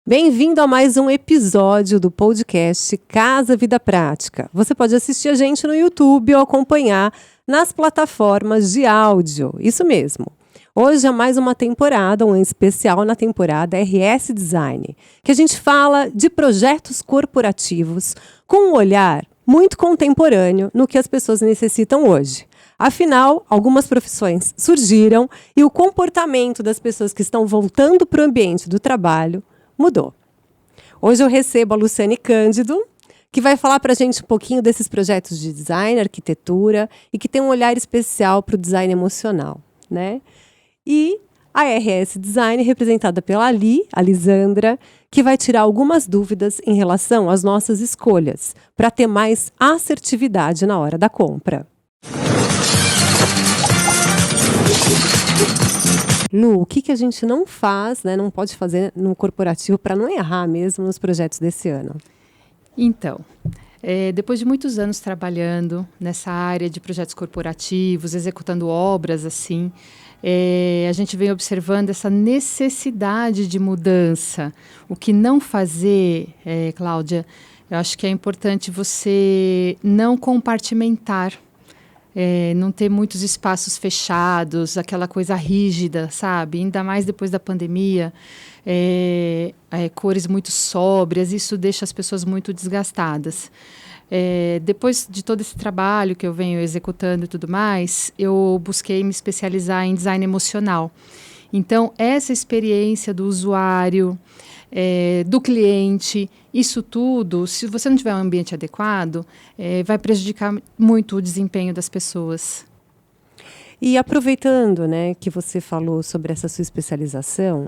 Bem-vindo a mais um episódio do podcast Casa Vida Prática. Você pode assistir a gente no YouTube ou acompanhar nas plataformas de áudio. Isso mesmo. Hoje é mais uma temporada, um especial na temporada RS Design, que a gente fala de projetos corporativos com um olhar muito contemporâneo no que as pessoas necessitam hoje. Afinal, algumas profissões surgiram e o comportamento das pessoas que estão voltando para o ambiente do trabalho mudou. Hoje eu recebo a Luciane Cândido, que vai falar para a gente um pouquinho desses projetos de design, arquitetura, e que tem um olhar especial para o design emocional, né? E a RS Design, representada pela Lisandra, que vai tirar algumas dúvidas em relação às nossas escolhas, para ter mais assertividade na hora da compra. Lu, o que a gente não faz, né, não pode fazer no corporativo para não errar mesmo nos projetos desse ano? Então, depois de muitos anos trabalhando nessa área de projetos corporativos, executando obras assim, a gente vem observando essa necessidade de mudança. O que não fazer, Cláudia, eu acho que é importante você não compartimentar. Não ter muitos espaços fechados, aquela coisa rígida, sabe? Ainda mais depois da pandemia, cores muito sóbrias, isso deixa as pessoas muito desgastadas. Depois de todo esse trabalho que eu venho executando e tudo mais, eu busquei me especializar em design emocional. Então, essa experiência do usuário, do cliente, isso tudo, se você não tiver um ambiente adequado, vai prejudicar muito o desempenho das pessoas. E aproveitando, né, que você falou sobre essa sua especialização,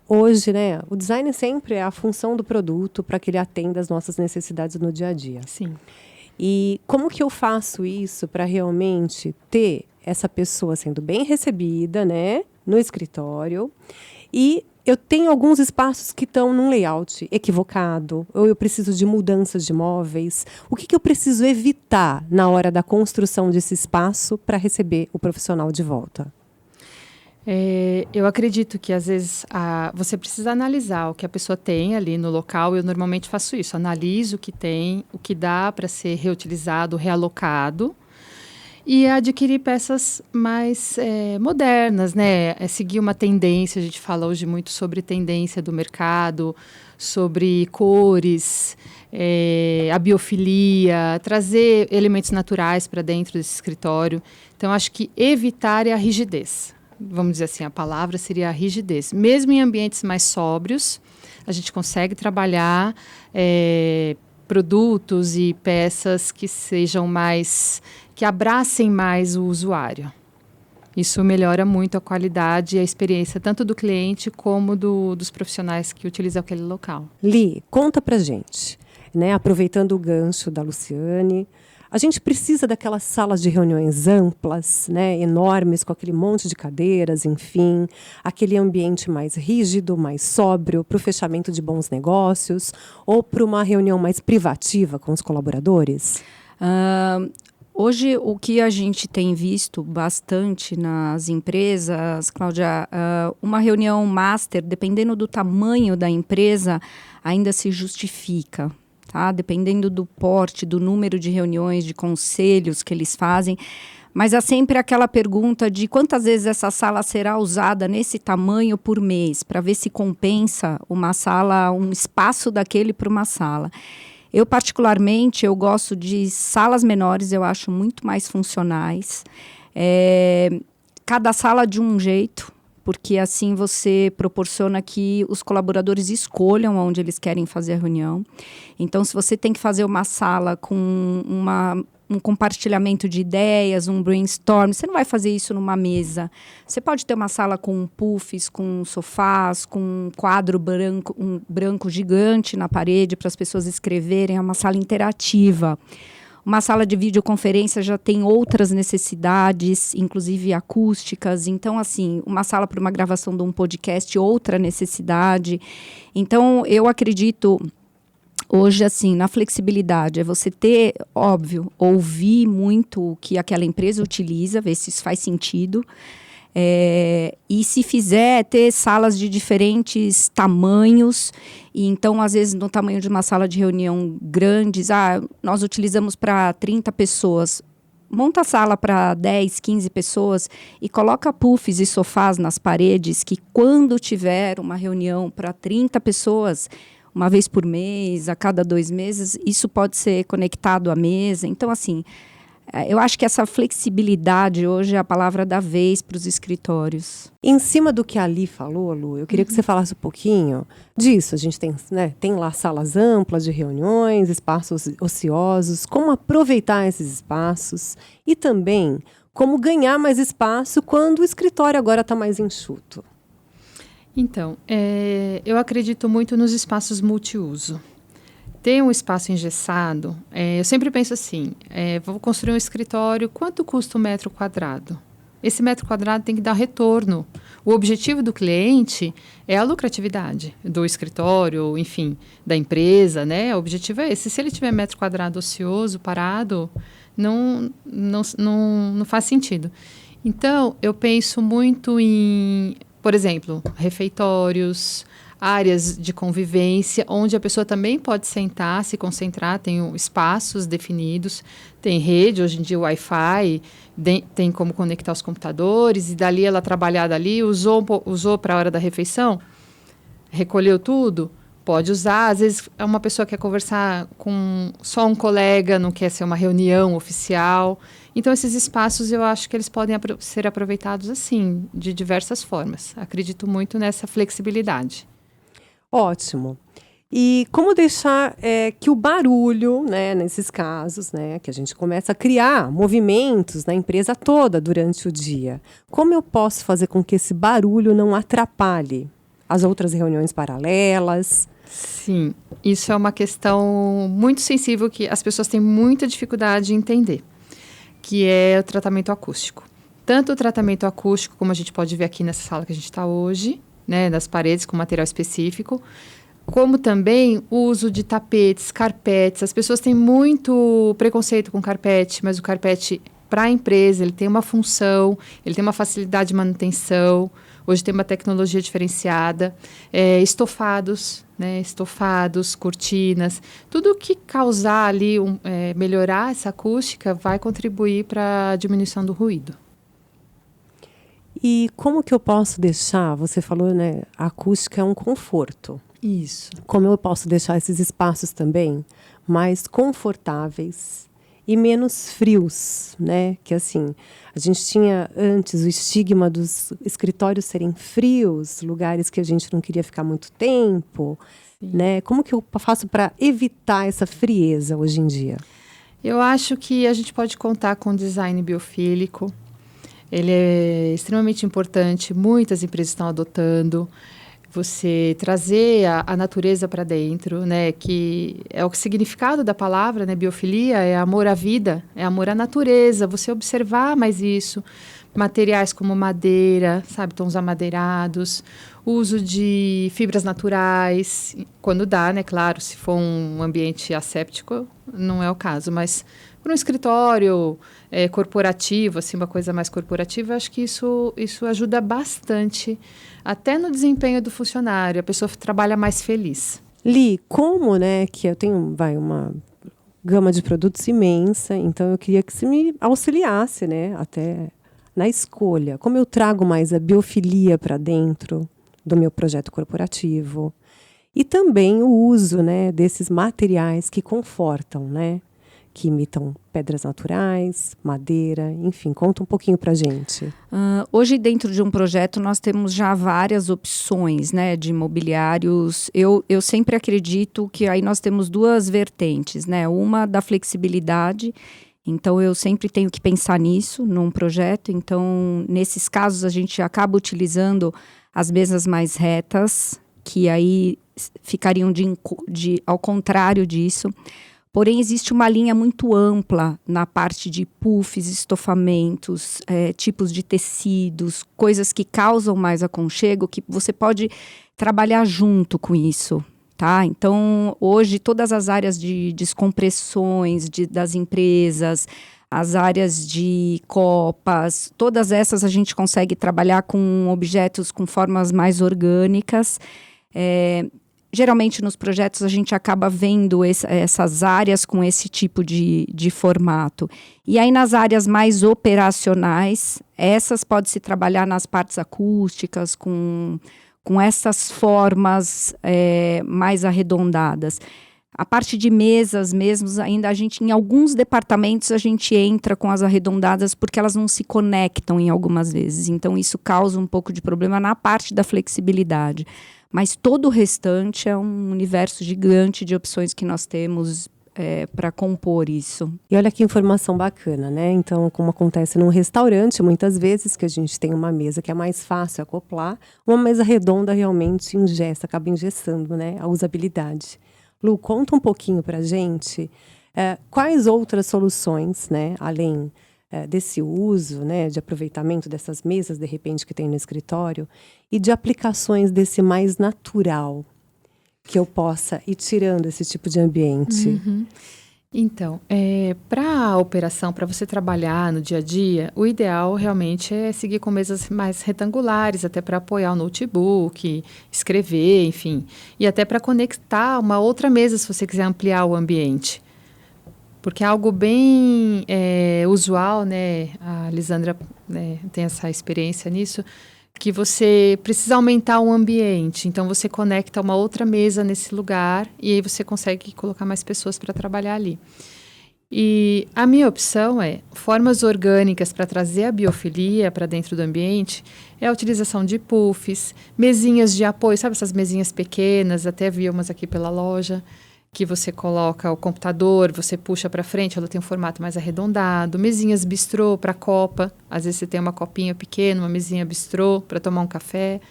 hoje, né, o design sempre é a função do produto para que ele atenda às nossas necessidades no dia a dia. Sim. E como que eu faço isso para realmente ter essa pessoa sendo bem recebida, né, no escritório, e eu tenho alguns espaços que estão num layout equivocado, ou eu preciso de mudanças de móveis. O que eu preciso evitar na hora da construção desse espaço para receber o profissional de volta? Eu acredito que, às vezes, você precisa analisar o que a pessoa tem ali no local. Eu normalmente faço isso, analiso o que tem, o que dá para ser reutilizado, realocado, e adquirir peças mais modernas, né? Seguir uma tendência, a gente fala hoje muito sobre tendência do mercado, sobre cores, a biofilia, trazer elementos naturais para dentro desse escritório. Então, acho que evitar a rigidez. Vamos dizer assim, a palavra seria a rigidez. Mesmo em ambientes mais sóbrios, a gente consegue trabalhar produtos e peças que sejam mais, que abracem mais o usuário. Isso melhora muito a qualidade e a experiência tanto do cliente como dos profissionais que utilizam aquele local. Li, conta pra gente, né, aproveitando o gancho da Luciane, a gente precisa daquelas salas de reuniões amplas, né, enormes, com aquele monte de cadeiras, enfim, aquele ambiente mais rígido, mais sóbrio, para o fechamento de bons negócios, ou para uma reunião mais privativa com os colaboradores? Hoje, o que a gente tem visto bastante nas empresas, Cláudia, uma reunião master, dependendo do tamanho da empresa, ainda se justifica. Tá? Dependendo do porte, do número de reuniões, de conselhos que eles fazem. Mas há sempre aquela pergunta de quantas vezes essa sala será usada nesse tamanho por mês, para ver se compensa uma sala, um espaço daquele para uma sala. Eu, particularmente, eu gosto de salas menores, eu acho muito mais funcionais. Cada sala de um jeito, porque assim você proporciona que os colaboradores escolham onde eles querem fazer a reunião. Então, se você tem que fazer uma sala com um compartilhamento de ideias, um brainstorm, você não vai fazer isso numa mesa. Você pode ter uma sala com puffs, com sofás, com um quadro branco, branco gigante na parede para as pessoas escreverem, é uma sala interativa. Uma sala de videoconferência já tem outras necessidades, inclusive acústicas. Então, assim, uma sala para uma gravação de um podcast, outra necessidade. Então, eu acredito hoje, assim, na flexibilidade, é você ter, óbvio, ouvir muito o que aquela empresa utiliza, ver se isso faz sentido. E se fizer, ter salas de diferentes tamanhos. E então, às vezes, no tamanho de uma sala de reunião grandes, nós utilizamos para 30 pessoas. Monta a sala para 10, 15 pessoas e coloca puffs e sofás nas paredes que quando tiver uma reunião para 30 pessoas, uma vez por mês, a cada 2 meses, isso pode ser conectado à mesa. Então, assim, eu acho que essa flexibilidade hoje é a palavra da vez para os escritórios. Em cima do que a Ali falou, Lu, eu queria que você falasse um pouquinho disso. A gente tem, né, tem lá salas amplas de reuniões, espaços ociosos, como aproveitar esses espaços e também como ganhar mais espaço quando o escritório agora está mais enxuto. Então, eu acredito muito nos espaços multiuso. Ter um espaço engessado, eu sempre penso assim, vou construir um escritório, quanto custa um metro quadrado? Esse metro quadrado tem que dar retorno. O objetivo do cliente é a lucratividade do escritório, enfim, da empresa, né? O objetivo é esse. Se ele tiver metro quadrado ocioso, parado, não faz sentido. Então, eu penso muito em, por exemplo, refeitórios, áreas de convivência, onde a pessoa também pode sentar, se concentrar, tem espaços definidos, tem rede, hoje em dia o Wi-Fi, tem como conectar os computadores, e dali ela trabalhar dali, usou para a hora da refeição, recolheu tudo, pode usar. Às vezes uma pessoa quer conversar com só um colega, não quer ser uma reunião oficial. Então, esses espaços eu acho que eles podem ser aproveitados assim, de diversas formas. Acredito muito nessa flexibilidade. Ótimo. E como deixar que o barulho, né, nesses casos, né, que a gente começa a criar movimentos na empresa toda durante o dia, como eu posso fazer com que esse barulho não atrapalhe as outras reuniões paralelas? Sim, isso é uma questão muito sensível que as pessoas têm muita dificuldade em entender, que é o tratamento acústico. Tanto o tratamento acústico, como a gente pode ver aqui nessa sala que a gente está hoje, né, das paredes com material específico, como também o uso de tapetes, carpetes. As pessoas têm muito preconceito com carpete, mas o carpete, para a empresa, ele tem uma função, ele tem uma facilidade de manutenção. Hoje tem uma tecnologia diferenciada. Estofados, né, cortinas. Tudo que causar ali, melhorar essa acústica, vai contribuir para a diminuição do ruído. E como que eu posso deixar, você falou, né, a acústica é um conforto. Isso. Como eu posso deixar esses espaços também mais confortáveis e menos frios, né? Que assim, a gente tinha antes o estigma dos escritórios serem frios, lugares que a gente não queria ficar muito tempo, né? Como que eu faço para evitar essa frieza hoje em dia? Eu acho que a gente pode contar com design biofílico. Ele é extremamente importante, muitas empresas estão adotando. Você trazer a natureza para dentro, né? Que é o significado da palavra, né? Biofilia é amor à vida, é amor à natureza. Você observar mais isso. Materiais como madeira, sabe? Tons amadeirados. Uso de fibras naturais, quando dá, né? Claro, se for um ambiente asséptico, não é o caso, mas para um escritório corporativo, assim, uma coisa mais corporativa, acho que isso ajuda bastante, até no desempenho do funcionário, a pessoa trabalha mais feliz. Li, como, né, que eu tenho, uma gama de produtos imensa, então eu queria que você me auxiliasse, né, até na escolha. Como eu trago mais a biofilia para dentro do meu projeto corporativo e também o uso, né, desses materiais que confortam, né, que imitam pedras naturais, madeira, enfim, conta um pouquinho para a gente. Hoje, dentro de um projeto, nós temos já várias opções, né, de mobiliários. Eu sempre acredito que aí nós temos 2 vertentes, né, uma da flexibilidade. Então, eu sempre tenho que pensar nisso, num projeto. Então, nesses casos, a gente acaba utilizando as mesas mais retas, que aí ficariam ao contrário disso. Porém, existe uma linha muito ampla na parte de puffs, estofamentos, tipos de tecidos, coisas que causam mais aconchego, que você pode trabalhar junto com isso. Tá? Então, hoje, todas as áreas de descompressões das empresas, as áreas de copas, todas essas a gente consegue trabalhar com objetos com formas mais orgânicas. Geralmente nos projetos a gente acaba vendo essas áreas com esse tipo de formato. E aí nas áreas mais operacionais, essas pode-se trabalhar nas partes acústicas, com essas formas mais arredondadas. A parte de mesas mesmo, ainda em alguns departamentos a gente entra com as arredondadas porque elas não se conectam em algumas vezes. Então isso causa um pouco de problema na parte da flexibilidade. Mas todo o restante é um universo gigante de opções que nós temos para compor isso. E olha que informação bacana, né? Então, como acontece num restaurante, muitas vezes que a gente tem uma mesa que é mais fácil acoplar, uma mesa redonda realmente acaba engessando, né, a usabilidade. Lu, conta um pouquinho para a gente quais outras soluções, né, além desse uso, né, de aproveitamento dessas mesas, de repente, que tem no escritório, e de aplicações desse mais natural, que eu possa ir tirando esse tipo de ambiente. Uhum. Então, para a operação, para você trabalhar no dia a dia, o ideal realmente é seguir com mesas mais retangulares, até para apoiar o notebook, escrever, enfim. E até para conectar uma outra mesa, se você quiser ampliar o ambiente. Porque é algo bem usual, né? A Lisandra tem essa experiência nisso, que você precisa aumentar o ambiente. Então, você conecta uma outra mesa nesse lugar e aí você consegue colocar mais pessoas para trabalhar ali. E a minha opção formas orgânicas para trazer a biofilia para dentro do ambiente, é a utilização de puffs, mesinhas de apoio, sabe essas mesinhas pequenas, até vi umas aqui pela loja, que você coloca o computador, você puxa para frente, ela tem um formato mais arredondado, mesinhas bistrô para copa, às vezes você tem uma copinha pequena, uma mesinha bistrô para tomar um café.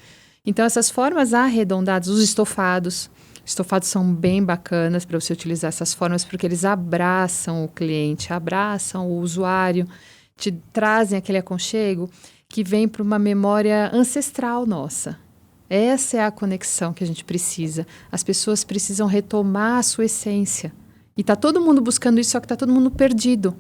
Então, essas formas arredondadas, os estofados são bem bacanas para você utilizar essas formas, porque eles abraçam o cliente, abraçam o usuário, te trazem aquele aconchego que vem para uma memória ancestral nossa. Essa é a conexão que a gente precisa. As pessoas precisam retomar a sua essência. E está todo mundo buscando isso, só que está todo mundo perdido.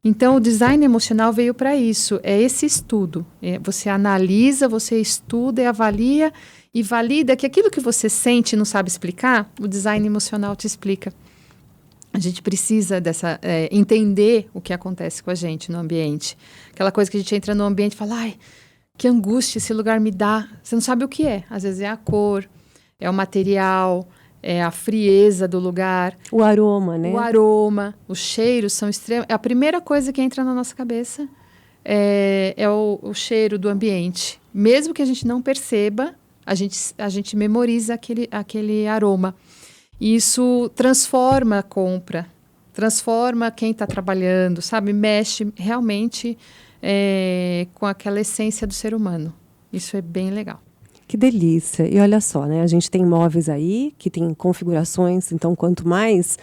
Então, o design emocional veio para isso. É esse estudo. Você analisa, você estuda e avalia e valida que aquilo que você sente e não sabe explicar, o design emocional te explica. A gente precisa entender o que acontece com a gente no ambiente. Aquela coisa que a gente entra no ambiente e fala, ai, que angústia esse lugar me dá. Você não sabe o que é. Às vezes é a cor, é o material, é a frieza do lugar. O aroma, né? O aroma, os cheiros são extremos. A primeira coisa que entra na nossa cabeça é o cheiro do ambiente. Mesmo que a gente não perceba, a gente memoriza aquele aroma. E isso transforma a compra, transforma quem está trabalhando, sabe? Mexe realmente com aquela essência do ser humano. Isso é bem legal. Que delícia. E olha só, né? A gente tem móveis aí que tem configurações, então quanto mais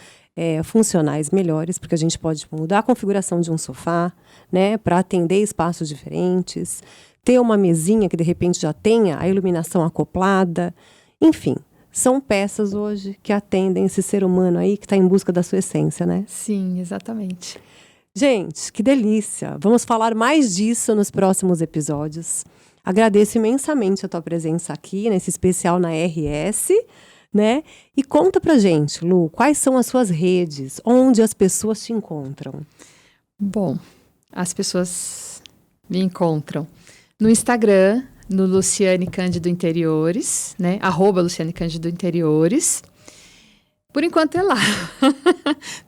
funcionais, melhores, porque a gente pode mudar a configuração de um sofá, né? Para atender espaços diferentes, ter uma mesinha que de repente já tenha a iluminação acoplada, enfim. São peças hoje que atendem esse ser humano aí que está em busca da sua essência, né? Sim, exatamente. Gente, que delícia! Vamos falar mais disso nos próximos episódios. Agradeço imensamente a tua presença aqui, nesse especial na RS, né? E conta pra gente, Lu, quais são as suas redes, onde as pessoas te encontram? Bom, as pessoas me encontram no Instagram, no Luciane Cândido Interiores, né? @Luciane Cândido Interiores. Por enquanto é lá.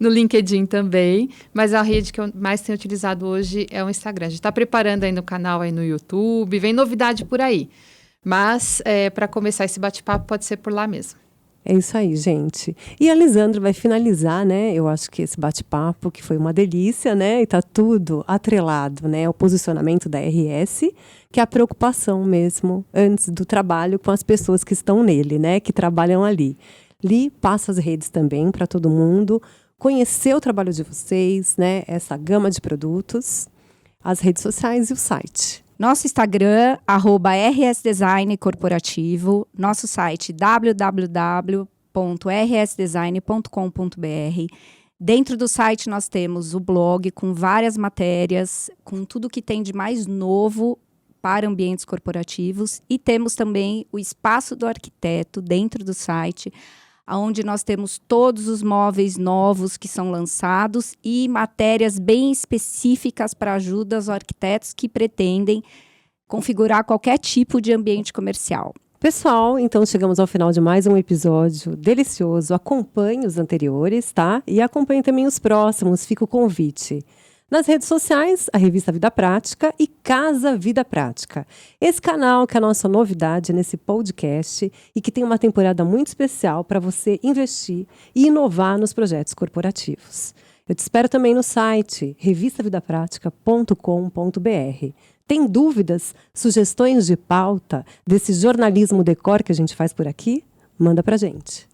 No LinkedIn também, mas a rede que eu mais tenho utilizado hoje é o Instagram. A gente está preparando ainda o canal aí no YouTube, vem novidade por aí. Mas para começar esse bate-papo pode ser por lá mesmo. É isso aí, gente. E a Lisandra vai finalizar, né? Eu acho que esse bate-papo, que foi uma delícia, né? E tá tudo atrelado, né? O posicionamento da RS, que é a preocupação mesmo, antes do trabalho, com as pessoas que estão nele, né? Que trabalham ali. Li, passa as redes também para todo mundo conhecer o trabalho de vocês, né? Essa gama de produtos, as redes sociais e o site. Nosso Instagram, @RSDesign Corporativo. Nosso site, www.rsdesign.com.br. Dentro do site nós temos o blog com várias matérias, com tudo que tem de mais novo para ambientes corporativos, e temos também o Espaço do Arquiteto dentro do site, onde nós temos todos os móveis novos que são lançados e matérias bem específicas para ajuda aos arquitetos que pretendem configurar qualquer tipo de ambiente comercial. Pessoal, então chegamos ao final de mais um episódio delicioso. Acompanhe os anteriores, tá? E acompanhe também os próximos, fica o convite. Nas redes sociais, a revista Vida Prática e Casa Vida Prática. Esse canal que é a nossa novidade nesse podcast e que tem uma temporada muito especial para você investir e inovar nos projetos corporativos. Eu te espero também no site revistavidapratica.com.br. Tem dúvidas, sugestões de pauta desse jornalismo decor que a gente faz por aqui? Manda pra gente.